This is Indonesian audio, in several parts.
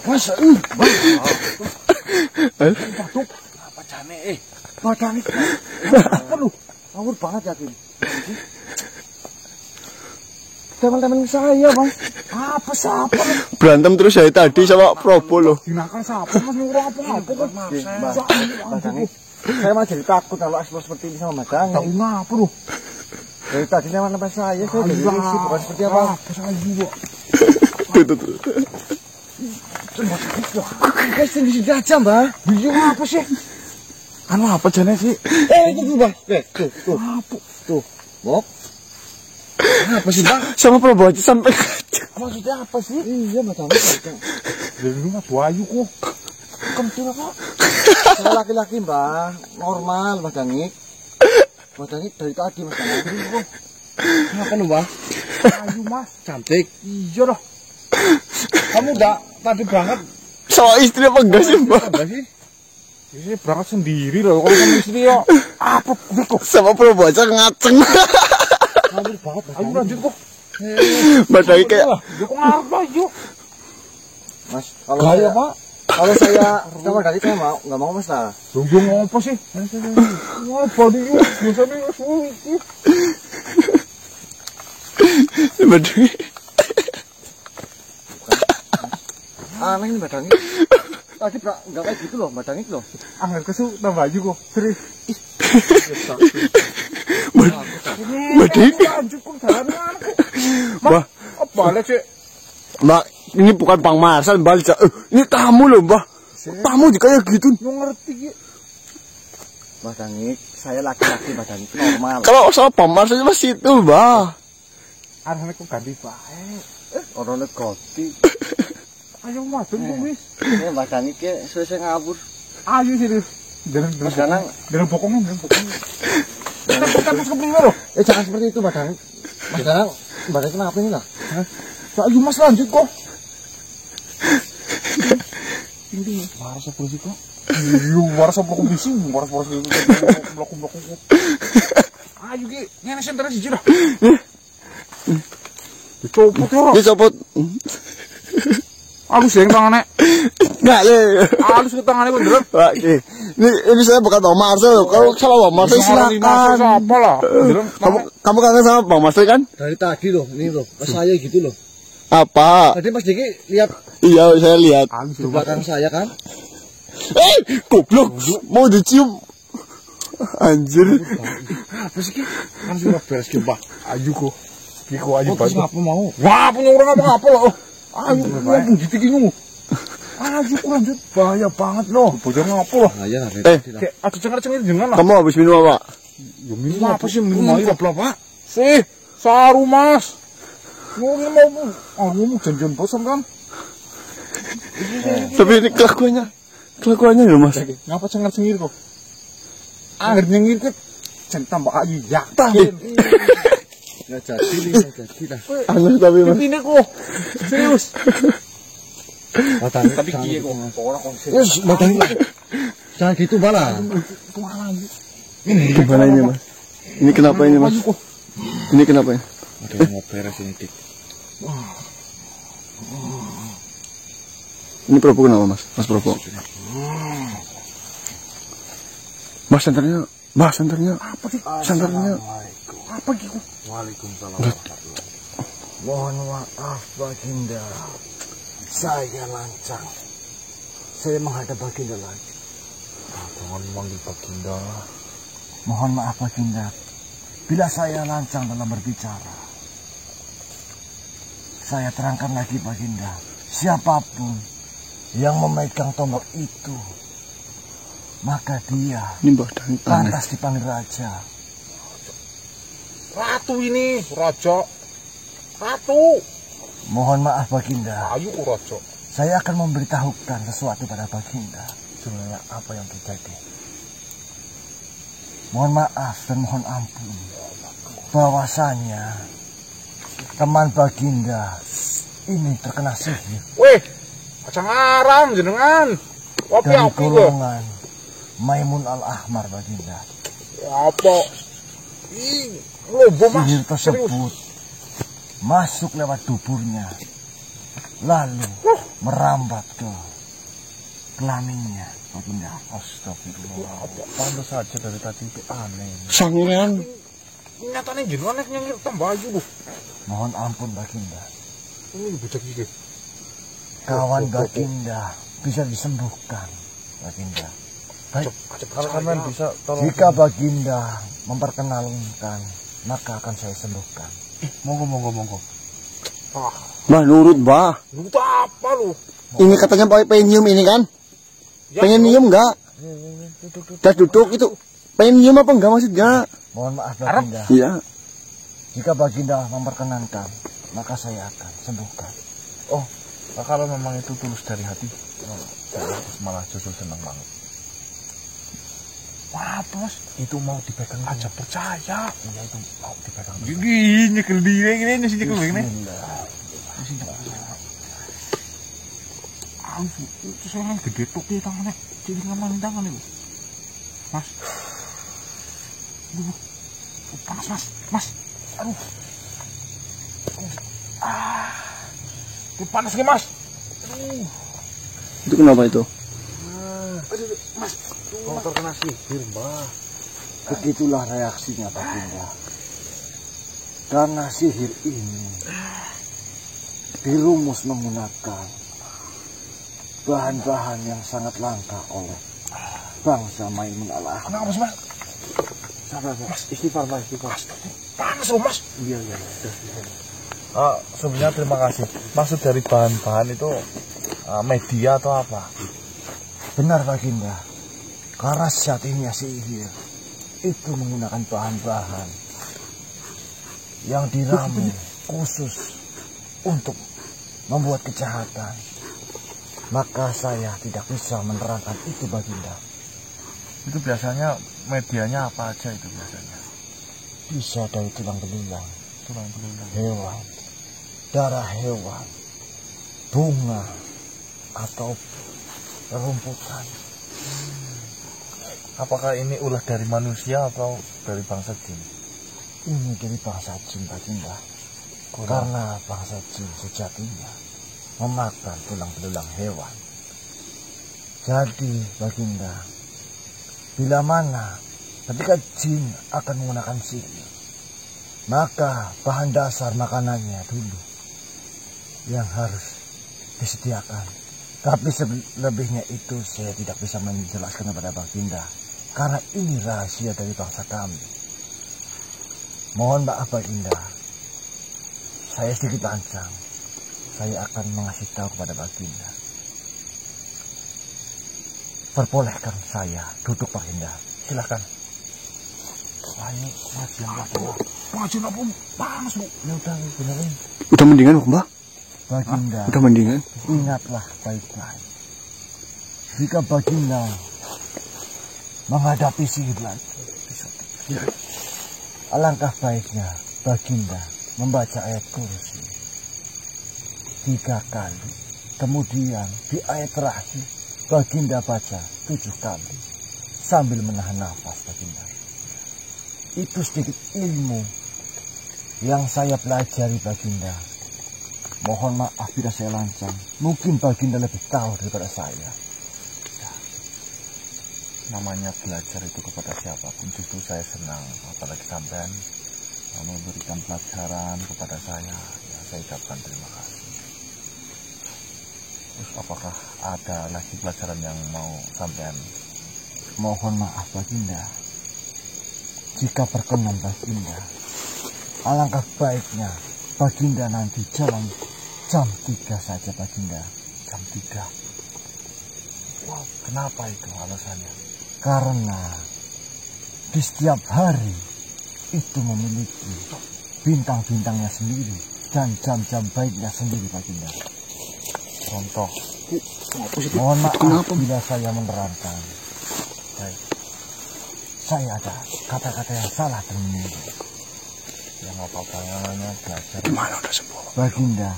Mas, batuk. Apa jane? Badane. Apa lu? Ngawur banget yakin. Teman-teman saya, Bang. Apa siapa? Berantem terus dari tadi sama Probo loh. Dinakan siapa Mas ngurung apa-apa kan? Badane. Saya malah jadi takut kalau eksplor seperti ini sama Badane. Tahu ngapa lu? Dari tadi teman-teman saya jadi risih bukan seperti apa. Saya juga. Tuh. Guys, sini aja, Mbak. Bingung apa sih? Anu apa jane sih? Itu Bang. Tuh. Apa? Tuh. Bob. Apa sih, Bang? Sama Probo aja sampai. Maksudnya apa sih? Iya, Mas. Dari rumah Bayu kok. Kentul apa? Saya laki-laki, Mbak. Normal, Mas Dangik. Mas Dangik dari tadi, Mas Dangik. Kenapa lu, Bang? Ayu, Mas. Cantik. Iya loh. Kamu udah tadi berangkat Sama istri apa enggak sih, Mbak? enggak sih? Ini berangkat sendiri loh. Kalau sama istri ya apa kok? Sama Probo aja ngaceng. Ngawur banget. Ayo lanjut kok. Badai kayak Yuk ngapa yuk? Mas, kalau saya sama dari saya nggak mau Mas lah. Tunggu ngapa sih? Ngapa nih yuk? Biasanya sulit. Badai. Aneh ini Badangik. Tadi nggak kayak gitu loh Badangik loh. Angger kesu tambah baju kok. Serius. Badai. Lanjut kok jalan. Mbak, Balik sih. Mbak, ini bukan Bang Marsal, Mbak. Ini tamu loh, Mbak. Tamu juga kayak gitu. Lu ngerti ya? Badangik, saya laki-laki Badangik normal. Kalau sama Bang Marsal masih itu, Mbak. Arahnya kok ganti baik. Orangnya ganti. Ayo Mas, tunggu wis. Ini Badangik ya, selesai ngabur. Ayo serius. Dalam pokoknya. Kita pas kepingin loh. Jangan seperti itu Badangik. Badangik kenapa ini lah? Ayo Mas lanjut kok. Ini waras apa sih kok? Iya, waras apa komisi? Waras itu. Blok. Ayo Ki, ngene sentere siji lah. Dicopot ya. Dicopot. Halus yang tangannya. Enggak ya. Halus ke tangannya beneran. Pak, ini saya bukan Bang Marsal loh. Kalau salah Bang Marsal silakan. Siapa lah? Kamu kangen sama Bang Marsal kan? Dari tadi loh, ini loh. Pas saya gitu loh. Apa? Tadi Mas Diki lihat Iya, saya lihat. di belakang saya kan. Goblok. Mau dicium. Anjir. Apa sih Ki? Kan sudah beres Ki, Mbak. Ayo kok. Kiko aja bantu. Ngapa mau? Wah, punya orang apa loh. Ayo, ngomong gitu gini. Ayo lanjut. Bahaya banget loh. Bocor ngapa loh? Iya, aku cengar-cengir jenengan lah. Kamu habis minum apa? Ya minum apa sih? Minum air apa, Pak? Sih, saru Mas. Mau janjian bosan kan? Tapi ini kelakuannya loh Mas. Ngapa cengar-cengir kok? Akhir nyengir ke jangan tambah ayu yakta. Nggak jadi lah. Aneh tapi Mas. Ini kok serius. Tapi kiye kok ora konsep. Wes, jangan gitu malah. Ini gimana ini Mas? Ini kenapa ini Mas? Ini kenapa ya? Ada yang mau beres ini Dik. Ini Probo kenapa Mas? Mas Probo. Mas senternya. Apa sih? Senternya. Apa gitu? Waalaikumsalam warahmatullahi. Mohon maaf Baginda. Saya lancang. Saya menghadap Baginda lagi. Jangan memanggil Baginda. Mohon maaf Baginda. Bila saya lancang dalam berbicara. Saya terangkan lagi Baginda. Siapapun yang memegang tombak itu, maka dia pantas dipanggil raja. Ratu ini, raja. Ratu. Mohon maaf Baginda. Ayo raja. Saya akan memberitahukan sesuatu pada Baginda. Sebenarnya apa yang terjadi. Mohon maaf dan mohon ampun. Bahwasanya teman Baginda ini terkena sihir. Weh, kacang aram jenengan. Dari golongan Maimun Al-Ahmar Baginda. Apa? Sihir tersebut masuk lewat duburnya, lalu merambat ke kelaminnya, Baginda. Astagfirullah. Pantas saja dari tadi itu aneh. Sangiran. Nyatanya jenengan yang tambah aja, Bu. Mohon ampun, Baginda. Ini bocah iki. Kawan Baginda bisa disembuhkan, Baginda. Baik, kalau kalian bisa tolong. Jika Baginda memperkenalkan, maka akan saya sembuhkan. Monggo. Bah, nurut bah. Lu tuh apa lu? Ini katanya pengen nyium ini kan? Pengen nyium enggak? Dah duduk itu. Pengen nyium apa enggak maksudnya? Mohon maaf, Baginda. Iya. Jika Baginda memperkenankan, maka saya akan sembuhkan. Oh, kalau memang itu tulus dari hati, saya malah justru senang banget. Apa Mas? Itu mau dipegang aja percaya. Iya itu mau dipegang. Gini nyekel diri ini sih nyekel gini. Itu saya gede tok di tangannya. Jadi ngamalin tangan itu. Mas. Aduh. Panas Mas. Aduh. Itu panas nih Mas. Itu kenapa itu? Aduh, Mas. Kau terkena sihir, Mbah. Begitulah reaksinya, Baginda. Karena sihir ini dirumus menggunakan bahan-bahan yang sangat langka oleh bangsa Maimun al-Ahmad. Kenapa sih, Mas? Sabar, Mas. Istighfar, Mas. Istighfar. Panas loh, Mas. Iya. Sebenarnya terima kasih. Maksud dari bahan-bahan itu media atau apa? Benar, Baginda. Karena sejatinya sihir itu menggunakan bahan-bahan yang diramu khusus untuk membuat kejahatan. Maka saya tidak bisa menerangkan itu, Baginda. Itu biasanya medianya apa aja itu biasanya? Bisa dari tulang belulang, hewan, darah hewan, bunga, atau rumputan. Apakah ini ulah dari manusia atau dari bangsa jin? Ini dari bangsa jin, Baginda. Karena bangsa jin sejatinya memakan tulang belulang hewan. Jadi, Baginda, bila mana ketika jin akan menggunakan sihir, maka bahan dasar makanannya dulu yang harus disediakan. Tapi selebihnya itu saya tidak bisa menjelaskan kepada Baginda, karena ini rahasia dari bangsa kami. Mohon maaf, Baginda. Saya sedikit lancang. Saya akan mengasih tahu kepada Baginda. Perbolehkan saya duduk, Baginda. Silakan. Ayo, majian apa? Majian apa? Panas, Bu. Ya udah, benerin. Udah mendingan, Mbak? Baginda, Udah mendingan? ingatlah baik-baik. Jika Baginda menghadapi sihir lagi, alangkah baiknya Baginda membaca ayat kursi 3 kali. Kemudian di ayat terakhir Baginda baca 7 kali sambil menahan nafas, Baginda. Itu sedikit ilmu yang saya pelajari, Baginda. Mohon maaf bila saya lancang. Mungkin Baginda lebih tahu daripada saya. Namanya belajar itu kepada siapapun justru saya senang, apalagi sampean memberikan pelajaran kepada saya. Ya, saya ucapkan terima kasih. Terus apakah ada lagi pelajaran yang mau sampean? Mohon maaf, Baginda. Jika berkenan, Baginda, alangkah baiknya Baginda nanti jalan jam 3 saja, Baginda. Jam 3. Wow, kenapa itu alasannya? Karena di setiap hari itu memiliki bintang-bintangnya sendiri dan jam-jam baiknya sendiri, Baginda. Contoh. Mohon maaf bila saya menerangkan. Baik. Saya ada kata-kata yang salah dan ini. Yang apa-apa namanya belajar. Gimana udah sembuh? Baginda,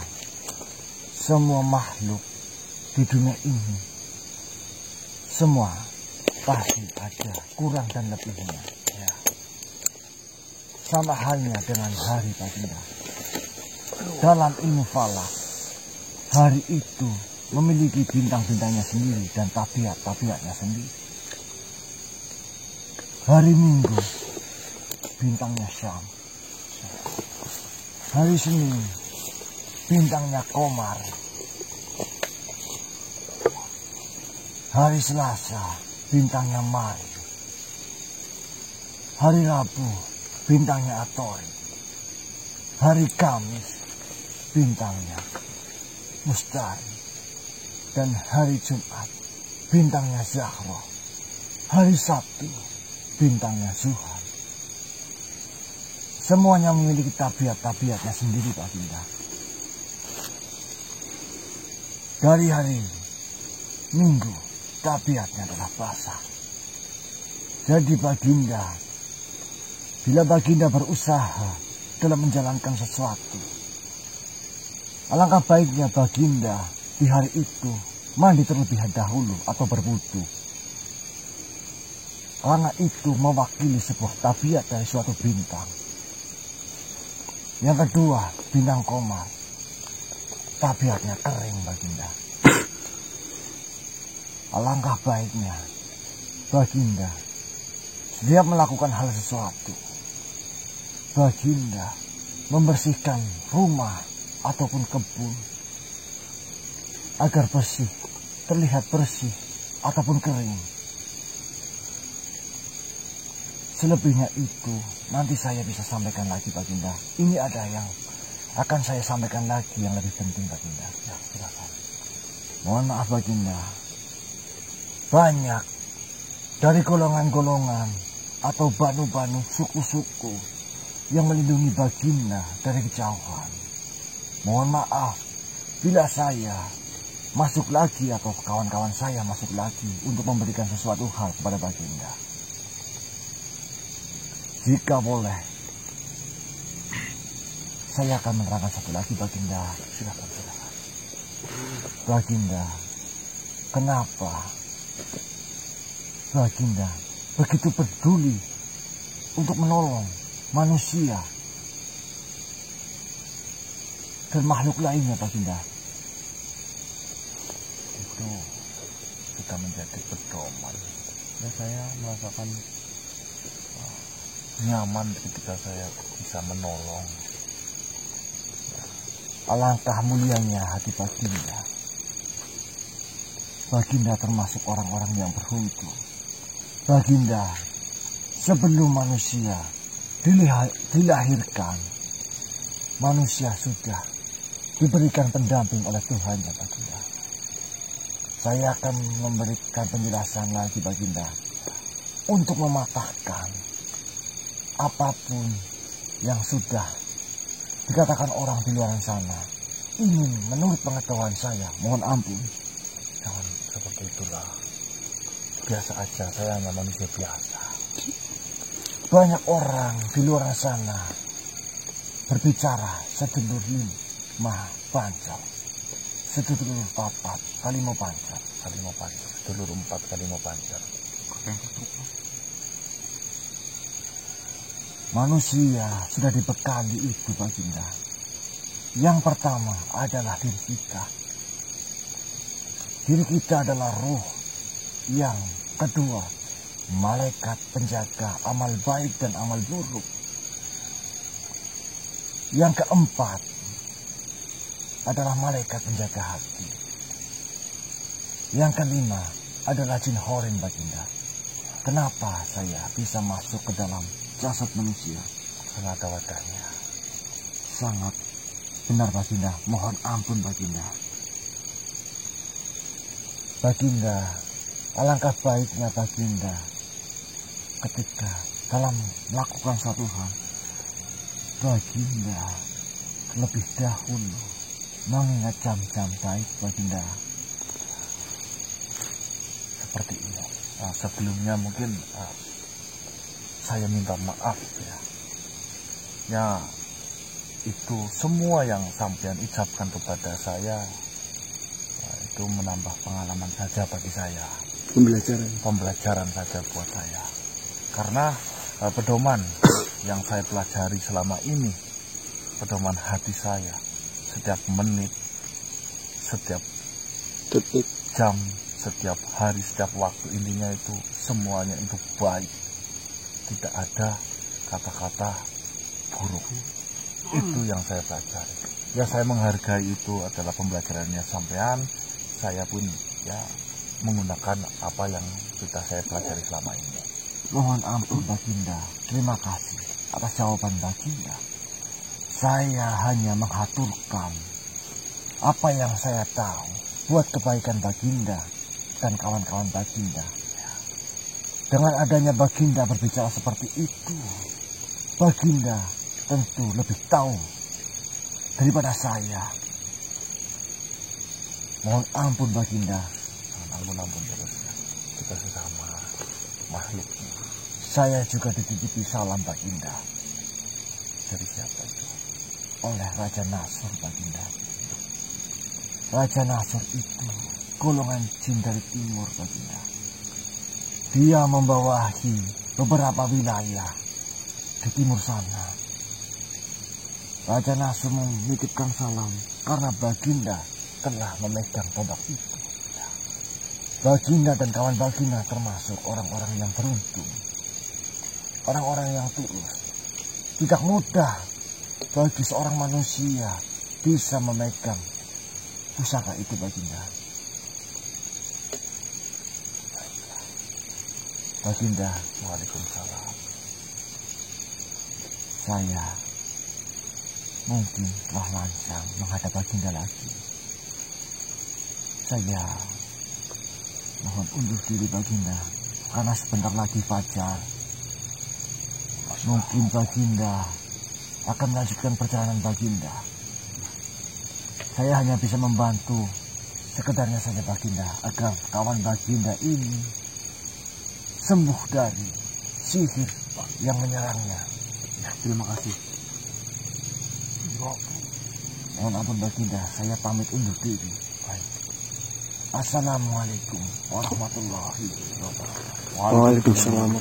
semua makhluk di dunia ini, semua pasti ada kurang dan lebihnya. Ya. Sama halnya dengan hari, Baginda. Dalam ilmu falak, hari itu memiliki bintang-bintangnya sendiri dan tabiat-tabiatnya sendiri. Hari Minggu, bintangnya Syam. Hari Senin, bintangnya Komar. Hari Selasa, bintangnya Mari. Hari Rabu, bintangnya Atori. Hari Kamis, bintangnya Mustari. Dan hari Jumat, bintangnya Zahra. Hari Sabtu, bintangnya Zuhal. Semuanya memiliki tabiat-tabiatnya sendiri, Baginda. Dari hari Minggu, tabiatnya adalah basah. Jadi Baginda, bila Baginda berusaha dalam menjalankan sesuatu, alangkah baiknya Baginda di hari itu mandi terlebih dahulu atau berwudu. Karena itu mewakili sebuah tabiat dari suatu bintang. Yang kedua, bintang Komar. Tabiatnya kering, Baginda. Alangkah baiknya Baginda setiap melakukan hal sesuatu, Baginda membersihkan rumah ataupun kebun agar bersih, terlihat bersih ataupun kering. Selebihnya itu nanti saya bisa sampaikan lagi, Baginda. Ini ada yang akan saya sampaikan lagi yang lebih penting, Baginda. Ya, silakan. Mohon maaf, Baginda. Banyak dari golongan-golongan atau banu-banu suku-suku yang melindungi Baginda dari kejauhan. Mohon maaf bila saya masuk lagi atau kawan-kawan saya masuk lagi untuk memberikan sesuatu hal kepada Baginda. Jika boleh, saya akan menerangkan satu lagi, Baginda. Silakan. Baginda, kenapa Baginda begitu peduli untuk menolong manusia dan makhluk lainnya, Baginda? Itu kita menjadi pedoman. Ya, saya merasakan nyaman ketika saya bisa menolong. Alangkah mulianya hati Baginda. Baginda termasuk orang-orang yang beruntung. Baginda sebelum manusia dilahirkan, manusia sudah diberikan pendamping oleh Tuhan, ya Baginda. Saya akan memberikan penjelasan lagi, Baginda, untuk mematahkan apapun yang sudah dikatakan orang di luar sana ingin menurut pengetahuan saya. Mohon ampun. Jangan seperti itulah. Biasa aja, saya hanya manusia biasa. Banyak orang di luar sana berbicara sedulur lima pancal, sedulur papat kali mau pancal, sedulur 4 kali mau pancal. Manusia sudah dibekali itu, Baginda. Yang pertama adalah diri kita. Diri kita adalah ruh. Yang kedua, malaikat penjaga amal baik dan amal buruk. Yang keempat adalah malaikat penjaga hati. Yang kelima adalah jin horin, Baginda. Kenapa saya bisa masuk ke dalam jasad manusia? Karena ada wadahnya. Sangat benar, Baginda. Mohon ampun, Baginda. Baginda, alangkah baiknya Baginda ketika dalam melakukan suatu hal, Baginda lebih dahulu mengingat jam-jam baik, Baginda. Seperti ini. Sebelumnya mungkin saya minta maaf ya. Ya, itu semua yang sampean ucapkan kepada saya itu menambah pengalaman saja bagi saya. Pembelajaran saja buat saya. Karena pedoman yang saya pelajari selama ini, pedoman hati saya, setiap menit, setiap detik, jam, setiap hari, setiap waktu, intinya itu semuanya itu baik. Tidak ada kata-kata buruk. Itu yang saya pelajari. Ya saya menghargai itu adalah pembelajarannya sampean. Saya pun ya menggunakan apa yang sudah saya pelajari selama ini. Mohon ampun Baginda. Terima kasih atas jawaban Baginda. Saya hanya menghaturkan apa yang saya tahu buat kebaikan Baginda dan kawan-kawan Baginda. Dengan adanya Baginda berbicara seperti itu, Baginda tentu lebih tahu daripada saya. Mohon ampun Baginda. Ampun terusnya. Kita sesama makhluk. Saya juga dititipi salam Baginda. Dari siapa itu? Oleh Raja Nasur Baginda. Raja Nasur itu golongan jin dari timur Baginda. Dia membawahi beberapa wilayah di timur sana. Raja Nasur menitipkan salam karena Baginda telah memegang tombak itu. Baginda dan kawan Baginda termasuk orang-orang yang beruntung. Orang-orang yang tulus. Tidak mudah bagi seorang manusia bisa memegang pusaka itu Baginda. Baginda, waalaikumsalam. Saya mungkin telah lancang menghadap Baginda lagi. Saya mohon undur diri Baginda, karena sebentar lagi fajar. Mungkin Baginda akan melanjutkan perjalanan Baginda. Saya hanya bisa membantu sekedarnya saja Baginda, agar kawan Baginda ini sembuh dari sihir yang menyerangnya. Ya, terima kasih. Mohon ampun Baginda, saya pamit undur diri. Baik. Assalamualaikum warahmatullahi wabarakatuh. Waalaikumsalam.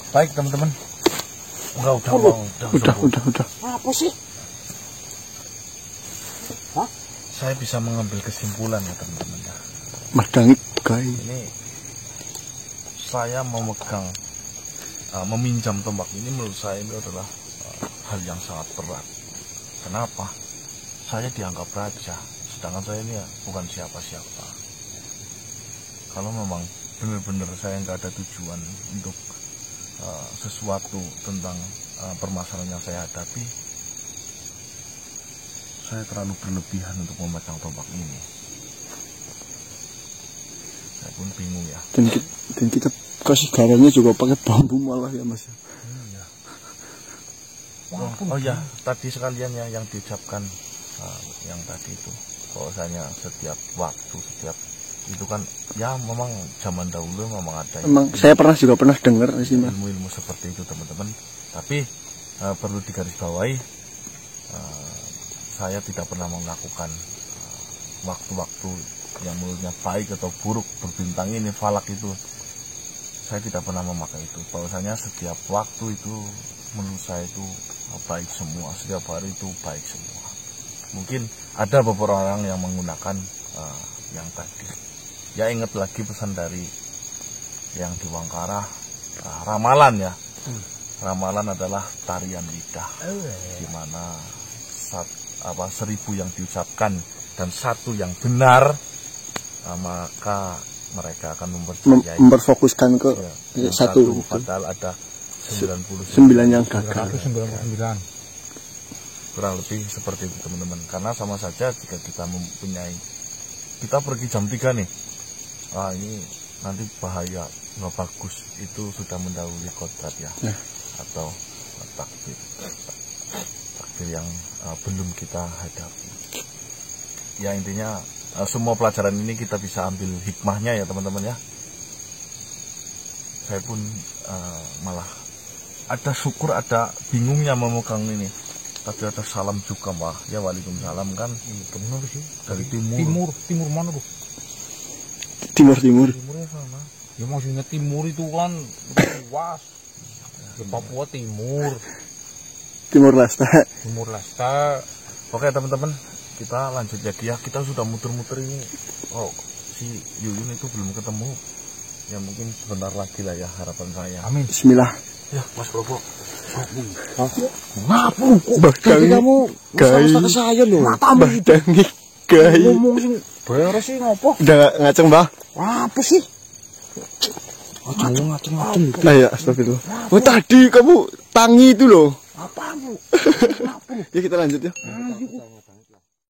Baik teman-teman. Udah. Apa sih? Saya bisa mengambil kesimpulan ya teman-teman. Merdangit guys. Ini saya memegang, meminjam tombak ini menurut saya ini adalah hal yang sangat berat. Kenapa? Saya dianggap raja, sedangkan saya ini ya bukan siapa-siapa. Kalau memang benar-benar saya nggak ada tujuan untuk sesuatu tentang permasalahan yang saya hadapi, saya terlalu berlebihan untuk memegang tombak ini. Saya pun bingung ya. Dan kita kasih garamnya juga pakai bambu malah ya Mas. Iya. Oh ya, tadi sekalian ya yang diucapkan yang tadi itu, bahwasanya setiap waktu, setiap itu kan ya memang zaman dahulu memang ada. Memang saya juga pernah dengar sih Mas. Ilmu-ilmu seperti itu teman-teman. Tapi perlu digarisbawahi, saya tidak pernah melakukan waktu-waktu yang menurutnya baik atau buruk, berbintang ini, falak itu. Saya tidak pernah memakai itu. Bahwasanya setiap waktu itu menurut saya itu baik semua, setiap hari itu baik semua. Mungkin ada beberapa orang yang menggunakan yang tadi. Ya ingat lagi pesan dari yang di Wangkara, ramalan ya. Ramalan adalah tarian lidah, di mana 1000 yang diucapkan dan 1 yang benar, maka mereka akan memperfokuskan ke ya, satu. Padahal ada 99 yang gagal. 99. Kurang lebih seperti itu teman-teman. Karena sama saja jika kita mempunyai, kita pergi jam 3 nih, ini nanti bahaya, nggak bagus, itu sudah mendahului kodrat ya. Atau takdir yang belum kita hadapi. Ya intinya semua pelajaran ini kita bisa ambil hikmahnya ya teman-teman ya. Saya pun malah ada syukur, ada bingungnya memegang ini. Tapi ada salam juga Mbak. Ya waalaikumsalam kan. Benar sih. Dari timur. Timur mana tuh? Timur. Timurnya sana. Ya maksudnya timur itu kan luas. Papua Timur. Timur Leste. Timur Leste. Oke teman-teman, kita lanjut lagi ya. Kita sudah muter-muter ini. Oh, si Yuyun itu belum ketemu. Ya mungkin sebentar lagi lah ya harapan saya. Amin. Bismillah. Ya Mas Probo. Ngapu? Jadi kamu masa ke saya loh. Matamu dangi gai. Ngomong sih. Beres sih ngopo? Udah ngaceng, Mbah. Apa sih? Ngaceng. Nah ya, astagfirullah. Oh, tadi kamu tangi itu loh. Apa, Bu? Ya kita lanjut ya. Ayo,